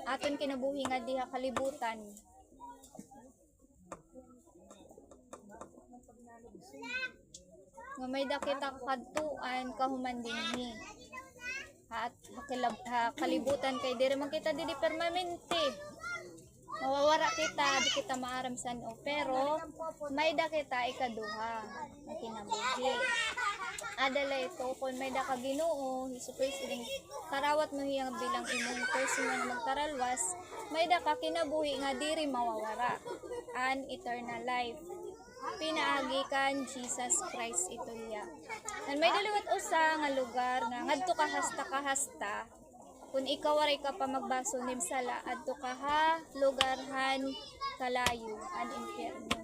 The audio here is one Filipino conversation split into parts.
aton kinabuhi nga diha kalibutan. Nga may dakita kadtuan kahuman dinhi. At kalibutan kay diri man kita dili permanente. Mawawara kita, di kita maaramsan o. Pero may dakita ikaduha na kinabuhi. Adala ito kung may da ka Ginoo, Jesucristo ding karawat mo hiyang bilang imong personal magtaralwas, may da ka kinabuhi nga diri mawawara. An eternal life. Pinaagi kan Jesus Christ ito niya. Nan may daliwat usa nga lugar nga ngadto ka hasta kung ikaw waray ka pa magbaso nim sala adto ka ha lugarhan kalayo an impyerno.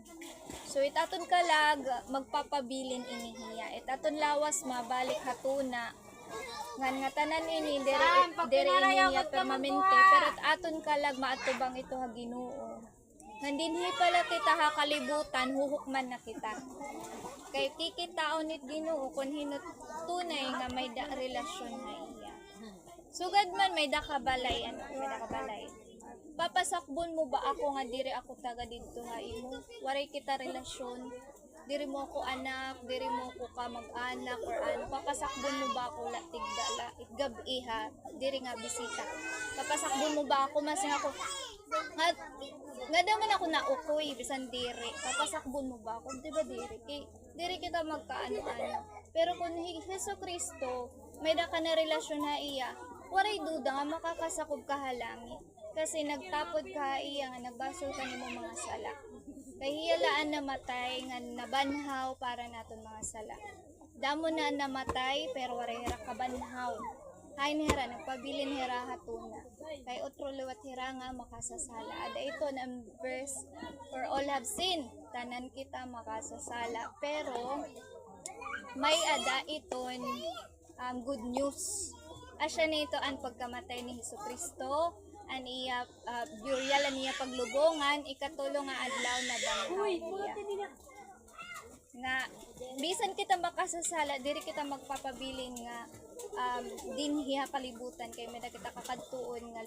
So itaton kalag magpapabilin inihiya. Itaton lawas mabalik hatuna. Ngan nga tanan ini dere iniya permanente pero aton kalag maatubang ito ha Ginoo. Nandinhi pala kita ha kalibutan, huhukman na kita. Kay kikitaon nit Ginoo kun hinut tunay nga may da relasyon na iya. Sugad man may da kabalay may da kabalay. Papasakbon mo ba ako nga diri ako taga didto ha imo? Waray kita relasyon. Diri mo ako anak, diri mo ako kamag-anak or ano. Papasakbon mo ba ako tigdala gabi ha? Diri nga bisita. Papasakbon mo ba ako masing ako nga daman ako naukoy bisan diri. Papasakbon mo ba ako? Di ba diri? Diri kita magkaano-ano. Pero kung Jesucristo may da ka na relasyon na iya, waray duda nga makakasakob ka halangit. Kasi nagtapod ka iya nga nagbasol ka nimo mga sala. Kay hiyalaan namatay nga nabanhaw para naton mga sala. Damo na namatay pero waray hira kabanhaw. Hay ni hira nagpabilin hira hatuna. Kay otro liwat hira nga makasasala. Ada ito ang verse, for all have sinned, tanan kita makasasala. Pero may ada iton good news. Asya nito ang pagkamatay ni Jesucristo, an iya burial niya paglubongan, ikatulo nga adlaw na banhaw niya. Nga bisan kita makasasala diri kita magpapabilin nga dinhi kalibutan kay may kita kakadtuon nga